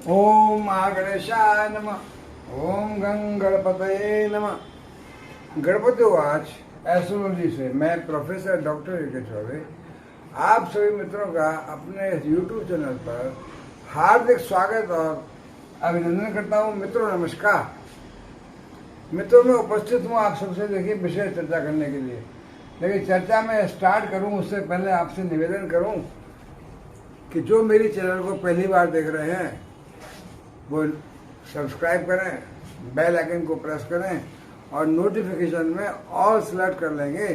ओम गणेशाय नमः। ओम गंग गणपतये नमः। गणपति आज एस्ट्रोलॉजी से मैं प्रोफेसर डॉक्टर ए के चौबे आप सभी मित्रों का अपने YouTube चैनल पर हार्दिक स्वागत और अभिनंदन करता हूँ। मित्रों नमस्कार। मित्रों में उपस्थित हूँ आप सबसे देखिए विषय चर्चा करने के लिए। लेकिन चर्चा में स्टार्ट करूँ उससे पहले आपसे निवेदन करूँ कि जो मेरी चैनल को पहली बार देख रहे हैं वो सब्सक्राइब करें, बेल आइकन को प्रेस करें और नोटिफिकेशन में ऑल सेलेक्ट कर लेंगे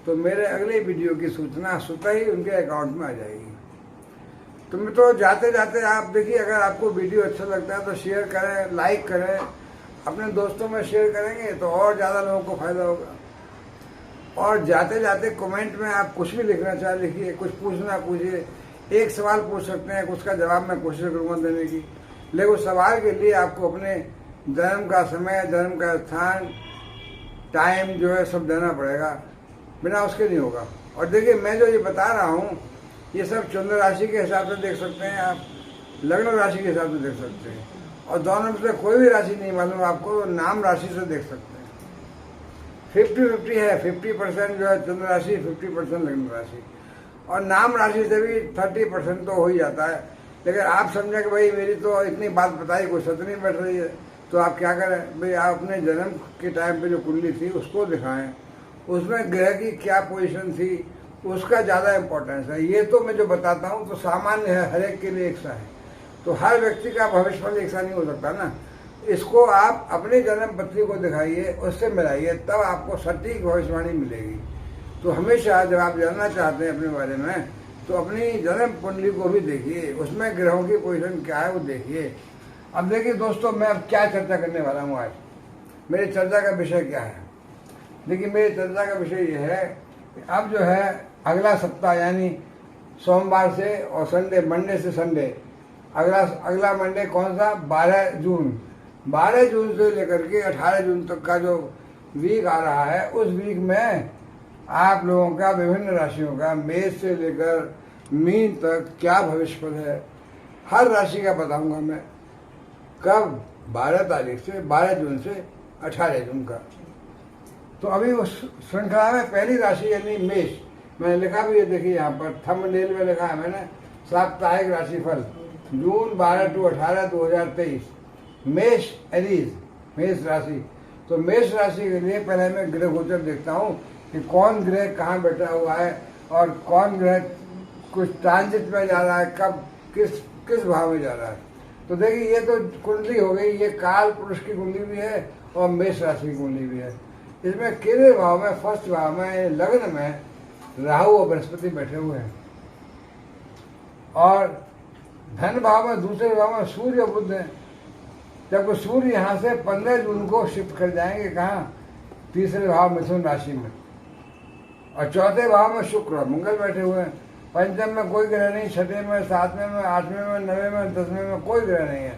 तो मेरे अगले वीडियो की सूचना स्वतः ही उनके अकाउंट में आ जाएगी। तो मित्रों जाते जाते आप देखिए, अगर आपको वीडियो अच्छा लगता है तो शेयर करें, लाइक करें, अपने दोस्तों में शेयर करेंगे तो और ज़्यादा लोगों को फायदा होगा। और जाते जाते कमेंट में आप कुछ भी लिखना चाहे लिखिए, कुछ पूछना पूछिए, एक सवाल पूछ सकते हैं, उसका जवाब मैं कोशिश करूँगा देने की। लेकिन उस सवाल के लिए आपको अपने जन्म का समय, जन्म का स्थान, टाइम जो है सब देना पड़ेगा, बिना उसके नहीं होगा। और देखिए मैं जो ये बता रहा हूँ ये सब चंद्र राशि के हिसाब से देख सकते हैं आप, लग्न राशि के हिसाब से देख सकते हैं, और दोनों में से कोई भी राशि नहीं मालूम आपको तो नाम राशि से देख सकते हैं। 50-50 है, 50% जो है चंद्र राशि, 50% लग्न राशि, और नाम राशि से भी 30% तो हो ही जाता है। लेकिन आप समझें कि भाई मेरी तो इतनी बात बताई, कोई सच नहीं बैठ रही है, तो आप क्या करें भाई, आप अपने जन्म के टाइम पे जो कुंडली थी उसको दिखाएं, उसमें ग्रह की क्या पोजीशन थी उसका ज़्यादा इम्पोर्टेंस है। ये तो मैं जो बताता हूँ तो सामान्य है, हर एक के लिए एक सा है, तो हर व्यक्ति का भविष्यवाणी एक सा नहीं हो सकता ना। इसको आप अपनी जन्म पत्री को दिखाइए, उससे मिलाइए, तब आपको सटीक भविष्यवाणी मिलेगी। तो हमेशा जब आप जानना चाहते हैं अपने बारे में तो अपनी जन्म कुंडली को भी देखिए, उसमें ग्रहों की पोजीशन क्या है वो देखिए। अब देखिए दोस्तों, मैं अब क्या चर्चा करने वाला हूँ आज। मेरी चर्चा का विषय क्या है? देखिए मेरी चर्चा का विषय ये है कि अब जो है अगला सप्ताह यानी सोमवार से और संडे, मंडे से संडे, अगला मंडे कौन सा? 12 जून। 12 जून से लेकर के 18 जून तक का जो वीक आ रहा है, उस वीक में आप लोगों का विभिन्न राशियों का मेष से लेकर मीन तक क्या भविष्य है, हर राशि का बताऊंगा मैं। कब? 12 तारीख से, 12 जून से 18 जून का। तो अभी उस श्रृंखला में पहली राशि यानी मेष, मैंने लिखा भी है, देखिए यहाँ पर थंबनेल में लिखा है मैंने, साप्ताहिक राशिफल जून 12 to 18 2023, मेष एरीज, मेष राशि। तो मेष राशि के लिए पहले मैं ग्रह गोचर देखता हूँ कि कौन ग्रह कहाँ बैठा हुआ है और कौन ग्रह कुछ ट्रांजिट में जा रहा है, कब किस भाव में जा रहा है। तो देखिए ये तो कुंडली हो गई, ये काल पुरुष की कुंडली भी है और मेष राशि की कुंडली भी है। इसमें केंद्रीय भाव में, फर्स्ट भाव में, लग्न में राहु और बृहस्पति बैठे हुए हैं, और धन भाव में, दूसरे भाव में सूर्य और बुध है। जब सूर्य यहाँ से 15 जून को शिफ्ट कर जाएंगे कहाँ? तीसरे भाव मिथुन राशि में, और चौथे भाव में शुक्र और मंगल बैठे हुए हैं। पंचम में कोई ग्रह नहीं, छठे में, सातवें में, आठवें में, नवे में, 10वें में कोई ग्रह नहीं है।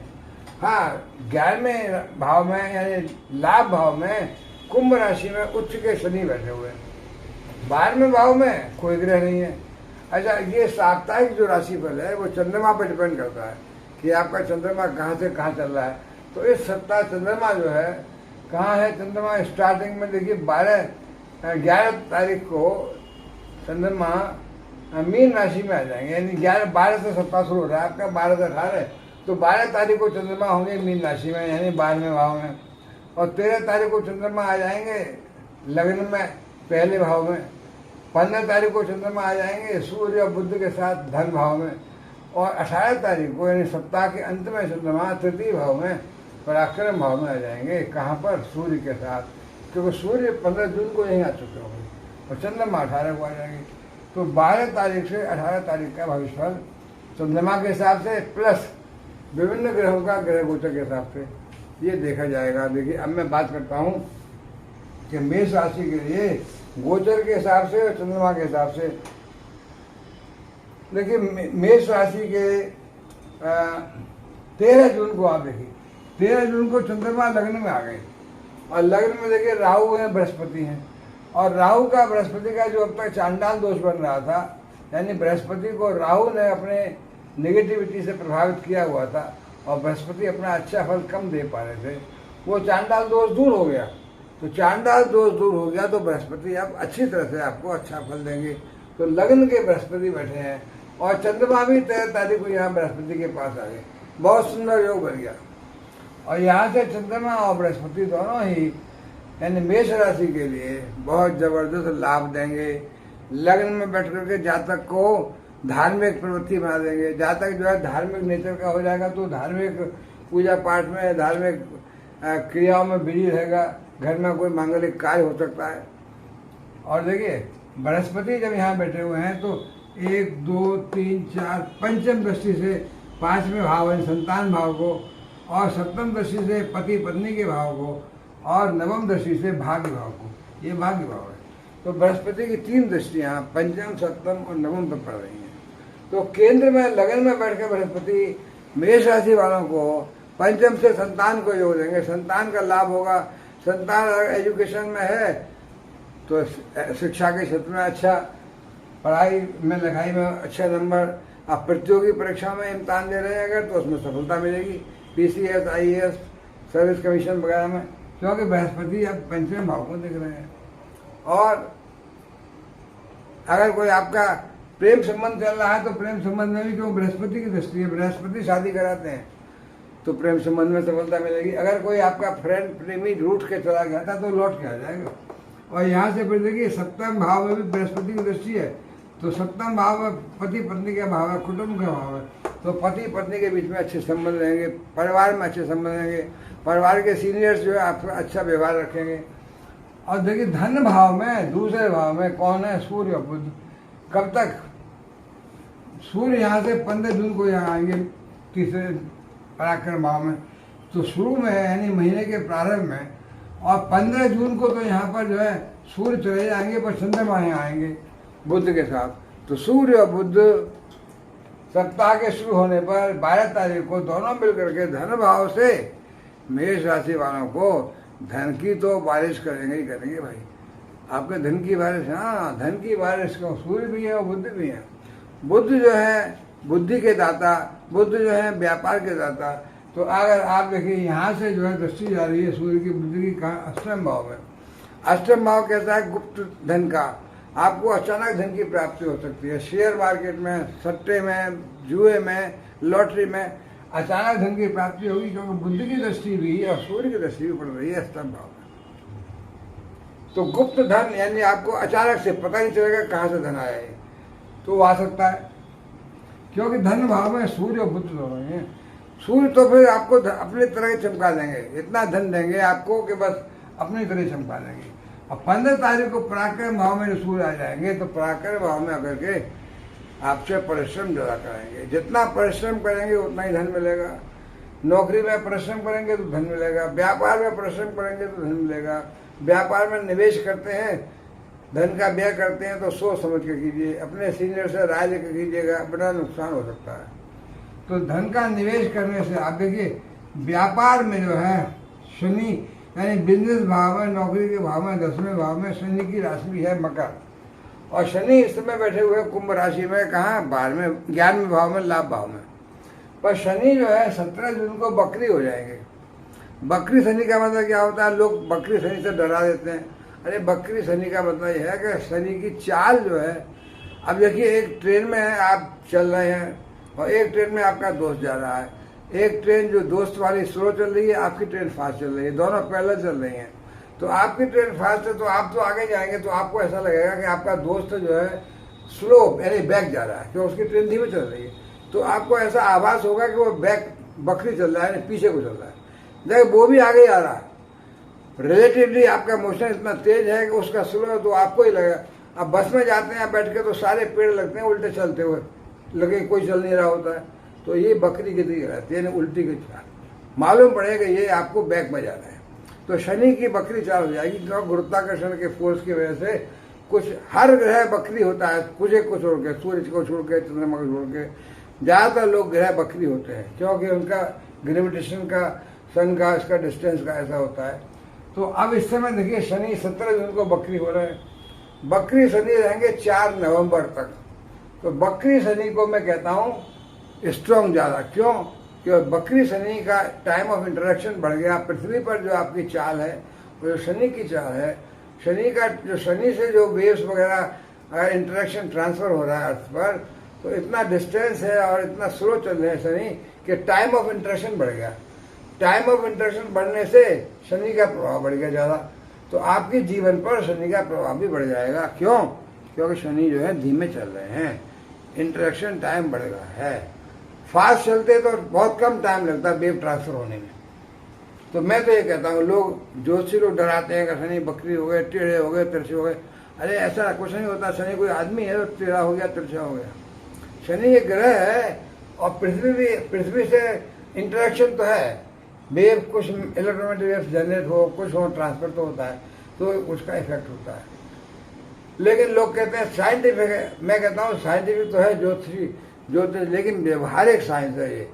हाँ, 11वें भाव में यानी लाभ भाव में कुंभ राशि में उच्च के शनि बैठे हुए हैं। 12वें भाव में कोई ग्रह नहीं है। अच्छा, ये साप्ताहिक जो राशिफल है वो चंद्रमा पर डिपेंड करता है कि आपका चंद्रमा कहाँ से कहाँ चल रहा है। तो इस सप्ताह चंद्रमा जो है कहाँ है? चंद्रमा स्टार्टिंग में देखिए 11 तारीख को चंद्रमा मीन राशि में आ जाएंगे, यानी 12 से सप्ताह शुरू हो रहा है आपका, 12 से 18, तो 12 तारीख को चंद्रमा होंगे मीन राशि में यानी 12वें भाव में, और 13 तारीख को चंद्रमा आ जाएंगे लग्न में पहले भाव में, 15 तारीख को चंद्रमा आ जाएंगे सूर्य और बुध के साथ धन भाव में, और 18 तारीख को यानी सप्ताह के अंत में चंद्रमा तृतीय भाव में पराक्रम भाव में आ जाएंगे। कहाँ पर? सूर्य के साथ, क्योंकि सूर्य 15 जून को यहीं आ चुके होंगे और चंद्रमा 18 को आ जाएंगे। तो 12 तारीख से 18 तारीख का भविष्यफल चंद्रमा के हिसाब से प्लस विभिन्न ग्रहों का ग्रह गोचर के हिसाब से ये देखा जाएगा। देखिए अब मैं बात करता हूँ कि मेष राशि के लिए गोचर के हिसाब से और चंद्रमा के हिसाब से। देखिए मेष राशि के 13 जून को आप देखिए, 13 जून को चंद्रमा लग्न में आ गए, और लग्न में देखिए राहु हैं, बृहस्पति हैं, और राहु का बृहस्पति का जो अब तक चांडाल दोष बन रहा था, यानी बृहस्पति को राहु ने अपने नेगेटिविटी से प्रभावित किया हुआ था, और बृहस्पति अपना अच्छा फल कम दे पा रहे थे, वो चांडाल दोष दूर हो गया। तो चांडाल दोष दूर हो गया तो बृहस्पति अब अच्छी तरह से आपको अच्छा फल देंगे। तो लग्न के बृहस्पति बैठे हैं और चंद्रमा भी 13 तारीख को यहाँ बृहस्पति के पास आ गए, बहुत सुंदर योग बन गया। और यहाँ से चंद्रमा और बृहस्पति दोनों ही यानी मेष राशि के लिए बहुत जबरदस्त लाभ देंगे। लग्न में बैठ करके जातक को धार्मिक प्रवृत्ति बना देंगे। जातक जो है धार्मिक नेचर का हो जाएगा तो धार्मिक पूजा पाठ में, धार्मिक क्रियाओं में बिजी रहेगा। घर में कोई मांगलिक कार्य हो सकता है। और देखिए बृहस्पति जब यहाँ बैठे हुए हैं तो 1 2 3 4 पंचम दृष्टि से 5वें भाव है संतान भाव को, और सप्तम दृष्टि से पति पत्नी के भाव को, और नवम दृष्टि से भाग्य भाव को। ये भाग्य भाव है। तो बृहस्पति की 3 दृष्टियाँ पंचम, सप्तम और नवम पर पड़ रही हैं। तो केंद्र में लगन में बैठकर बृहस्पति मेष राशि वालों को पंचम से संतान को योग देंगे। संतान का लाभ होगा। संतान अगर एजुकेशन में है तो शिक्षा के क्षेत्र में अच्छा, पढ़ाई में लिखाई में अच्छा नंबर, आप प्रतियोगी परीक्षा में इम्तहान दे रहे हैं अगर तो उसमें सफलता मिलेगी, PCS IAS सर्विस कमीशन वगैरह में, क्योंकि बृहस्पति अब पंचम भाव को देख रहे हैं। और अगर कोई आपका प्रेम संबंध चल रहा है तो प्रेम संबंध में भी जो बृहस्पति की दृष्टि है, बृहस्पति शादी कराते हैं तो प्रेम संबंध में सफलता मिलेगी। अगर कोई आपका फ्रेंड प्रेमी रूठ के चला गया था तो लौट के आ जाएगा। और यहाँ से फिर देखिए सप्तम भाव में भी बृहस्पति की दृष्टि है, तो सप्तम भाव में पति पत्नी का भाव है, कुटुंब का भाव है, तो पति पत्नी के बीच में अच्छे संबंध रहेंगे, परिवार में अच्छे संबंध रहेंगे, परिवार के सीनियर्स जो है आपका अच्छा व्यवहार रखेंगे। और देखिए धन भाव में, दूसरे भाव में कौन है? सूर्य और बुध। कब तक? सूर्य यहाँ से 15 जून को यहाँ आएंगे तीसरे पराक्रम भाव में, तो शुरू में यानी महीने के प्रारंभ में, और 15 जून को तो यहाँ पर जो है सूर्य चले जाएंगे पर चंद्रमा यहाँ आएंगे बुध के साथ। तो सूर्य और बुध सप्ताह के शुरू होने पर 12 तारीख को दोनों मिलकर के धन भाव से मेष राशि वालों को धन की तो बारिश करेंगे ही करेंगे भाई। आपके धन की बारिश, हाँ धन की बारिश को सूर्य भी है और बुध भी है। बुध जो है बुद्धि के दाता, बुध जो है व्यापार के दाता। तो अगर आप देखिए यहाँ से जो है दृष्टि जा रही है सूर्य की, बुद्धि की अष्टम भाव में। अष्टम भाव कहता है गुप्त धन का। आपको अचानक धन की प्राप्ति हो सकती है। शेयर मार्केट में, सट्टे में, जुए में, लॉटरी में अचानक धन की प्राप्ति होगी, क्योंकि बुद्धि की दृष्टि भी और सूर्य की दृष्टि भी पड़ रही है अष्टम भाव में। तो गुप्त धन यानी आपको अचानक से पता नहीं चलेगा कहाँ से धन आया है, तो वो आ सकता है, क्योंकि धन भाव में सूर्य और बुध दोनों हैं। सूर्य तो फिर आपको अपनी तरह चमका देंगे, इतना धन देंगे आपको कि बस अपनी तरह चमका देंगे। और 15 तारीख को पराक्रम भाव में जो सूर्य आ जाएंगे तो पराक्रम भाव में आकर के आपसे परिश्रम ज़्यादा कराएंगे। जितना परिश्रम करेंगे उतना ही धन मिलेगा। नौकरी में परिश्रम करेंगे तो धन मिलेगा, व्यापार में परिश्रम करेंगे तो धन मिलेगा। व्यापार में निवेश करते हैं, धन का व्यय करते हैं तो सोच समझ के कीजिए, अपने सीनियर से राय लेकर कीजिएगा, बड़ा नुकसान हो सकता है। तो धन का निवेश करने से आप देखिए व्यापार में जो है शनि यानी बिजनेस भाव में, नौकरी के भाव में, 10वें भाव में शनि की राशि भी है मकर, और शनि इस समय बैठे हुए कुंभ राशि में, कहाँ 12वें 11वें भाव में, लाभ भाव में। पर शनि जो है 17 जून को बकरी हो जाएंगे। बकरी शनि का मतलब क्या होता है? लोग बकरी शनि से डरा देते हैं। अरे बकरी शनि का मतलब यह है कि शनि की चाल जो है, अब देखिए एक ट्रेन में है, आप चल रहे हैं और एक ट्रेन में आपका दोस्त जा रहा है। एक ट्रेन जो दोस्त वाली स्लो चल रही है, आपकी ट्रेन फास्ट चल रही है, दोनों पैरेलल चल रही हैं। तो आपकी ट्रेन फास्ट है तो आप तो आगे जाएंगे, तो आपको ऐसा लगेगा कि आपका दोस्त जो है स्लो यानी बैक जा रहा है, क्योंकि उसकी ट्रेन धीमे चल रही है। तो आपको ऐसा आभास होगा कि वो बैक बकरी चल रहा है यानी पीछे को चल रहा है, जब वो भी आगे आ रहा है। रिलेटिवली आपका मोशन इतना तेज है कि उसका स्लो है तो आपको ही लगेगा। अब बस में जाते हैं बैठ के तो सारे पेड़ लगते हैं उल्टे चलते हुए, लगे कोई चल नहीं रहा होता है, तो ये बकरी की तरह रहती है, यानी उल्टी की चाल। मालूम पड़ेगा ये आपको बैक में जाना है। तो शनि की बकरी चाल हो जाएगी, क्योंकि गुरुत्वाकर्षण के फोर्स की वजह से कुछ हर ग्रह बकरी होता है, कुछ एक को छोड़ के, सूर्य को छोड़ के, चंद्रमा को छोड़ के ज़्यादातर लोग ग्रह बकरी होते हैं, क्योंकि उनका ग्रेविटेशन का, सन का, इसका डिस्टेंस का ऐसा होता है। तो अब इस समय देखिए शनि 17 जून को बकरी हो रहे हैं। बकरी शनि रहेंगे 4 नवंबर तक। तो बकरी शनि को मैं कहता हूँ स्ट्रॉन्ग ज़्यादा। क्यों? कि बकरी शनि का टाइम ऑफ इंटरेक्शन बढ़ गया। पृथ्वी पर जो आपकी चाल है वो जो शनि की चाल है, शनि का जो शनि से जो वेव्स वगैरह अगर इंटरेक्शन ट्रांसफर हो रहा है अर्थ पर, तो इतना डिस्टेंस है और इतना स्लो चल रहे हैं शनि कि टाइम ऑफ इंटरेक्शन बढ़ गया। टाइम ऑफ इंटरेक्शन बढ़ने से शनि का प्रभाव बढ़ गया ज़्यादा, तो आपके जीवन पर शनि का प्रभाव भी बढ़ जाएगा। क्यों? क्योंकि शनि जो है धीमे चल रहे हैं, इंटरेक्शन टाइम बढ़ गया है। फास्ट चलते तो बहुत कम टाइम लगता है वेव ट्रांसफर होने में। तो मैं तो ये कहता हूँ, लोग ज्योतिषी लोग डराते हैं कि शनि बकरी हो गए, टेढ़े हो गए, तिरछे हो गए। अरे ऐसा कुछ नहीं होता। शनि कोई आदमी है तो टेढ़ा हो गया, तिरछा हो गया। शनि एक ग्रह है और पृथ्वी से इंटरेक्शन तो है, वेव कुछ इलेक्ट्रोमैग्नेटिक वेव जनरेट हो, कुछ हो, ट्रांसफर तो होता है, तो उसका इफेक्ट होता है। लेकिन लोग कहते हैं साइंटिफिक है। मैं कहता हूँ साइंटिफिक तो है ज्योतिष, लेकिन व्यवहारिक साइंस है ये।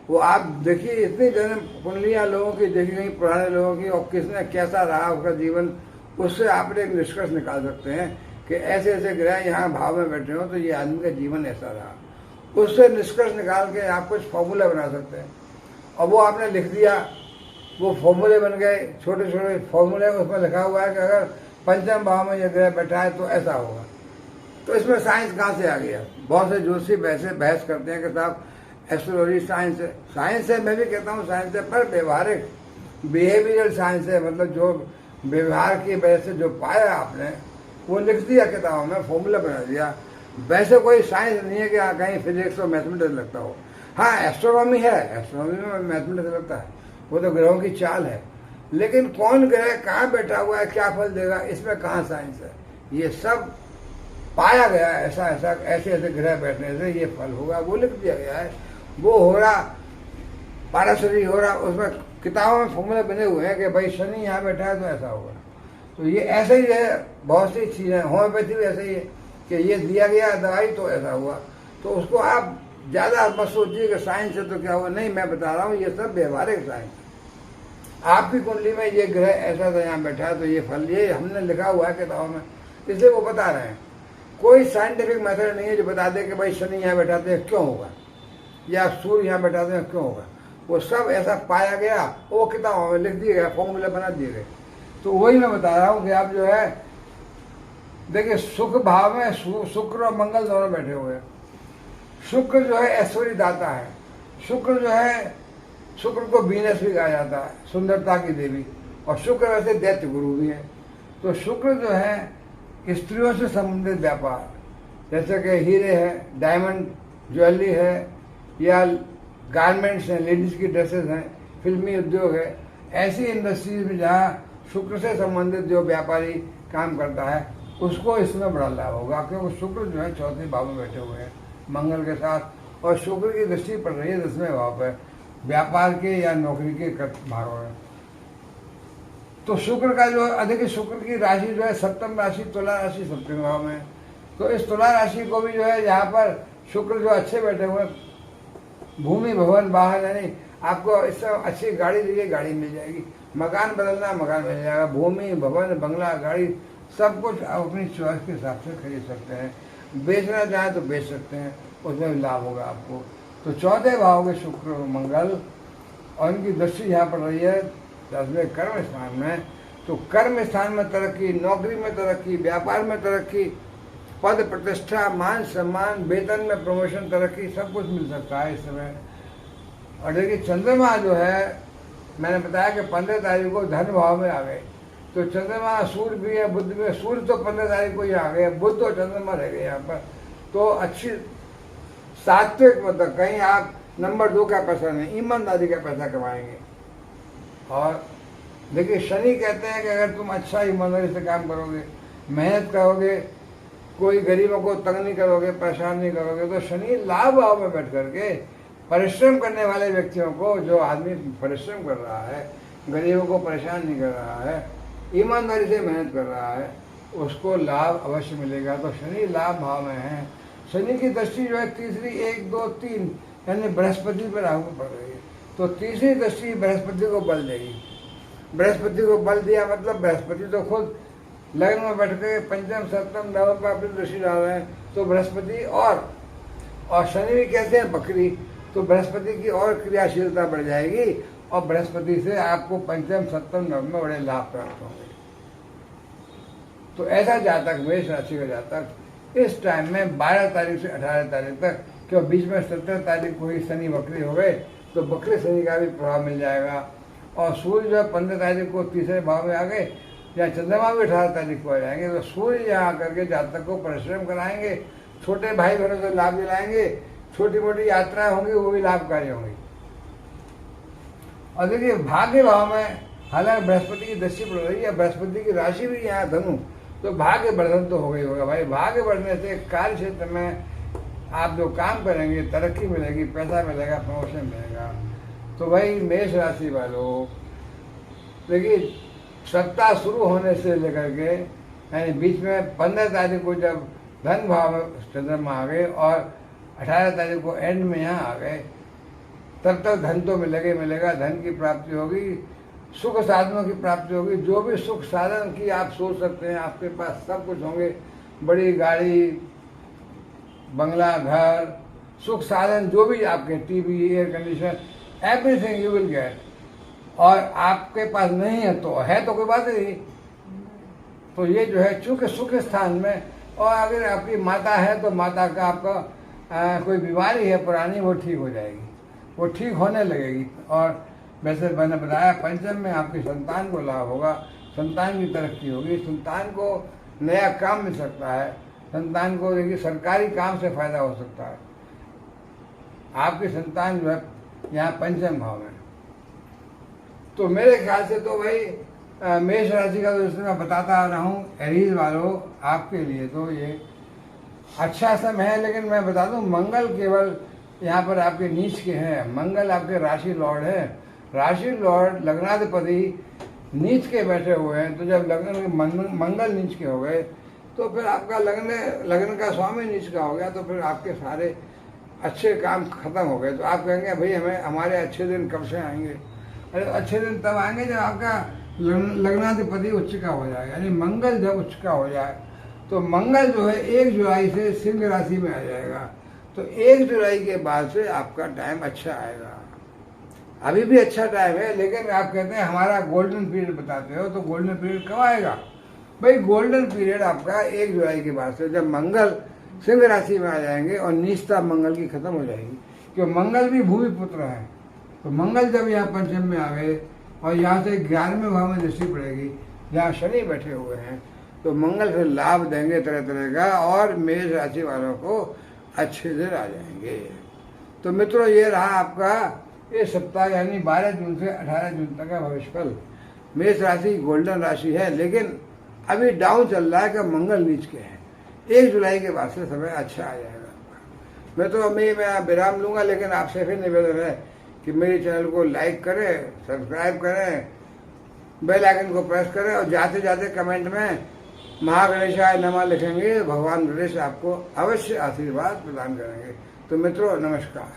वो आप देखिए, इतनी जन्म कुंडलियाँ लोगों की देखी गई, पुराने लोगों की, और किसने कैसा रहा उसका जीवन, उससे आप एक निष्कर्ष निकाल सकते हैं कि ऐसे ऐसे ग्रह यहाँ भाव में बैठे हो तो ये आदमी का जीवन ऐसा रहा। उससे निष्कर्ष निकाल के आप कुछ फॉर्मूला बना सकते हैं, और वो आपने लिख दिया, वो फॉर्मूले बन गए, छोटे छोटे फॉर्मूले। उसमें लिखा हुआ है कि अगर पंचम भाव में यह ग्रह बैठा है तो ऐसा होगा। तो इसमें साइंस कहाँ से आ गया? बहुत से ज्योतिषी बहस करते हैं कि साहब एस्ट्रोलॉजी साइंस है। साइंस है, मैं भी कहता हूँ साइंस है, पर व्यवहारिक बिहेवियरल साइंस है। मतलब जो व्यवहार की वजह से जो पाया आपने वो लिख दिया किताबों में, फॉर्मूला बना दिया। वैसे कोई साइंस नहीं है कि कहीं फिजिक्स और मैथमेटिक्स लगता हो। हाँ, एस्ट्रोनॉमी है, एस्ट्रोनॉमी में मैथमेटिक्स लगता है, वो तो ग्रहों की चाल है। लेकिन कौन ग्रह कहाँ बैठा हुआ है, क्या फल देगा, इसमें कहाँ साइंस है? ये सब पाया गया है, ऐसे ऐसे ग्रह बैठने से ये फल होगा, वो लिख दिया गया है। वो हो रहा, पाराशरी हो रहा, उसमें किताबों में फॉर्मूले बने हुए हैं कि भाई शनि यहाँ बैठा है तो ऐसा होगा। तो ये ऐसा ही है, बहुत सी चीज़ें, होम्योपैथी भी ऐसा ही है कि ये दिया गया दवाई तो ऐसा हुआ। तो उसको आप ज़्यादा मत सोचिए कि साइंस है तो क्या हुआ। नहीं, मैं बता रहा हूँ ये सब व्यवहारिक साइंस। आपकी कुंडली में ये ग्रह ऐसा था यहाँ बैठा है तो ये फल, ये हमने लिखा हुआ है किताबों में, इसलिए वो बता रहे हैं। कोई साइंटिफिक मेथड नहीं है जो बता दे कि भाई शनि यहाँ बैठाते हैं क्यों होगा, या सूर्य यहाँ बैठाते हैं क्यों होगा। वो सब ऐसा पाया गया, वो किताबों में लिख दिए गए, फॉर्मूले बना दिए गए। तो वही मैं बता रहा हूँ कि आप जो है देखिए, सुख भाव में शुक्र और मंगल दोनों बैठे हुए हैं। शुक्र जो है ऐश्वर्य दाता है। शुक्र जो है, शुक्र को वीनस भी कहा जाता है, सुंदरता की देवी, और शुक्र वैसे दैत्य गुरु भी है। तो शुक्र जो है स्त्रियों से संबंधित व्यापार, जैसे कि हीरे है, डायमंड ज्वेलरी है, या गारमेंट्स हैं, लेडीज की ड्रेसेस हैं, फिल्मी उद्योग है, ऐसी इंडस्ट्रीज में जहाँ शुक्र से संबंधित जो व्यापारी काम करता है उसको इसमें बड़ा लाभ होगा। क्योंकि शुक्र जो है चौथे भाव में बैठे हुए हैं मंगल के साथ, और शुक्र की दृष्टि पड़ रही है 10वें भाव पर, व्यापार के या नौकरी के भागों में। तो शुक्र का जो अधिक, शुक्र की राशि जो है सप्तम राशि, तुला राशि सप्तम भाव में। तो इस तुला राशि को भी जो है यहाँ पर शुक्र जो अच्छे बैठे हुए, भूमि भवन वाहन, यानी आपको इससे अच्छी गाड़ी चाहिए गाड़ी मिल जाएगी, मकान बदलना मकान मिल जाएगा, भूमि भवन बंगला गाड़ी सब कुछ आप अपनी चॉइस के हिसाब से खरीद सकते हैं। बेचना चाहें तो बेच सकते हैं, उसमें भी लाभ होगा आपको। तो चौथे भाव के शुक्र और मंगल, और इनकी दृष्टि यहाँ पड़ रही है 10वें कर्म स्थान में। तो कर्म स्थान में तरक्की, नौकरी में तरक्की, व्यापार में तरक्की, पद प्रतिष्ठा, मान सम्मान, वेतन में प्रमोशन, तरक्की, सब कुछ मिल सकता है इस समय। और देखिए चंद्रमा जो है, मैंने बताया कि 15 तारीख को धन भाव में आ गए। तो चंद्रमा, सूर्य भी है, बुध भी है। सूर्य तो 15 तारीख को ही आ गए, बुध और चंद्रमा रह गए यहाँ पर। तो अच्छी सात्विक, मतलब कहीं आप नंबर 2 का पैसा नहीं, ईमानदारी का पैसा कमाएंगे। और देखिए शनि कहते हैं कि अगर तुम अच्छा ईमानदारी से काम करोगे, मेहनत करोगे, कोई गरीबों को तंग नहीं करोगे, परेशान नहीं करोगे, तो शनि लाभ भाव में बैठ करके परिश्रम करने वाले व्यक्तियों को, जो आदमी परिश्रम कर रहा है, गरीबों को परेशान नहीं कर रहा है, ईमानदारी से मेहनत कर रहा है, उसको लाभ अवश्य मिलेगा। तो शनि लाभ भाव में है। शनि की दृष्टि जो है तीसरी, 1, 2, 3 यानी बृहस्पति पर राहु पड़ रही है। तो तीसरी दृष्टि बृहस्पति को बल देगी। बृहस्पति को बल दिया मतलब बृहस्पति तो खुद लग्न में बैठ के पंचम सप्तम नवम पर अपनी दृष्टि डाल रहे हैं। तो बृहस्पति और शनि भी कहते हैं बकरी, तो बृहस्पति की और क्रियाशीलता बढ़ जाएगी और बृहस्पति से आपको पंचम सप्तम नवम में बड़े लाभ प्राप्त होंगे। तो ऐसा जातक, मेष राशि का जातक इस टाइम में 12 तारीख से 18 तारीख तक, क्यों बीच में 17 तारीख को ही शनि वक्री हो गए, तो वक्री शनि का भी प्रभाव मिल जाएगा। और सूर्य जब 15 तारीख को तीसरे भाव में आ गए, या चंद्रमा भी 18 तारीख को आ जाएंगे, तो सूर्य यहाँ आकर के जातक को परिश्रम कराएंगे, छोटे भाई बहनों से लाभ दिलाएंगे, छोटी मोटी यात्राएं होंगी वो भी लाभकारी होंगी। और देखिए भाग्य भाव में हालांकि बृहस्पति की दृष्टि पड़ रही है, बृहस्पति की राशि भी यहाँ धनु, तो भाग्य वर्धन तो हो गई होगा भाई। भाग्य बढ़ने से कार्य क्षेत्र में आप जो काम करेंगे तरक्की मिलेगी, पैसा मिलेगा, प्रमोशन मिलेगा। तो भाई मेष राशि वालों, देखिए सप्ताह शुरू होने से लेकर के यानी बीच में 15 तारीख को जब धन भाव में चंद्रमा आ गए और 18 तारीख को एंड में यहाँ आ गए, तब तक धन तो मिलेगा, धन की प्राप्ति होगी, सुख साधनों की प्राप्ति होगी। जो भी सुख साधन की आप सोच सकते हैं आपके पास सब कुछ होंगे, बड़ी गाड़ी, बंगला, घर, सुख साधन जो भी आपके, TV, air condition, everything you will get. और आपके पास नहीं है तो कोई बात नहीं। तो ये जो है चूंकि सुख स्थान में, और अगर आपकी माता है तो माता का आपका कोई बीमारी है पुरानी, वो ठीक हो जाएगी, वो ठीक होने लगेगी। और वैसे मैंने बताया पंचम में आपकी संतान को लाभ होगा, संतान की तरक्की होगी, संतान को नया काम मिल सकता है, संतान को देखिए सरकारी काम से फायदा हो सकता है। आपकी संतान जो है यहाँ पंचम भाव में, तो मेरे ख्याल से तो भाई मेष राशि का तो मैं बताता आ रहा हूँ, एरीज वालों आपके लिए तो ये अच्छा समय है। लेकिन मैं बता दूं मंगल केवल यहाँ पर आपके नीच के हैं, मंगल आपके राशि लॉर्ड है, राशि लॉर्ड लग्नाधिपति नीच के बैठे हुए हैं। तो जब मंगल नीच के हो गए तो फिर आपका लग्न का स्वामी नीच का हो गया, तो फिर आपके सारे अच्छे काम खत्म हो गए। तो आप कहेंगे भाई हमारे अच्छे दिन कब से आएंगे? अरे अच्छे दिन तब आएंगे जब आपका लग्नाधिपति उच्च का हो जाए, यानी मंगल जब उच्च का हो जाए। तो मंगल जो है 1 जुलाई से सिंह राशि में आ जाएगा, तो 1 जुलाई के बाद से आपका टाइम अच्छा आएगा। अभी भी अच्छा टाइम है, लेकिन आप कहते हैं हमारा गोल्डन पीरियड बताते हो, तो गोल्डन पीरियड कब आएगा भाई? गोल्डन पीरियड आपका 1 जुलाई के बाद से, जब मंगल सिंह राशि में आ जाएंगे और नीचता मंगल की खत्म हो जाएगी, क्योंकि मंगल भी भूमि पुत्र है। तो मंगल जब यहाँ पंचम में आ गए और यहाँ से 11वें भाव में दृष्टि पड़ेगी, जहाँ शनि बैठे हुए हैं, तो मंगल फिर लाभ देंगे तरह तरह का, और मेष राशि वालों को अच्छे दिन आ जाएंगे। तो मित्रों ये रहा आपका ये सप्ताह, यानी 12 जून से 18 जून तक का भविष्यफल। मेष राशि गोल्डन राशि है, लेकिन अभी डाउन चल रहा है कि मंगल नीच के हैं। 1 जुलाई के बाद से समय अच्छा आ जाएगा। मैं तो मैं विराम लूंगा, लेकिन आपसे फिर निवेदन है कि मेरे चैनल को लाइक करें, सब्सक्राइब करें, बेल आइकन को प्रेस करें, और जाते जाते कमेंट में महागणेशाय नमः लिखेंगे। भगवान गणेश आपको अवश्य आशीर्वाद प्रदान करेंगे। तो मित्रों नमस्कार।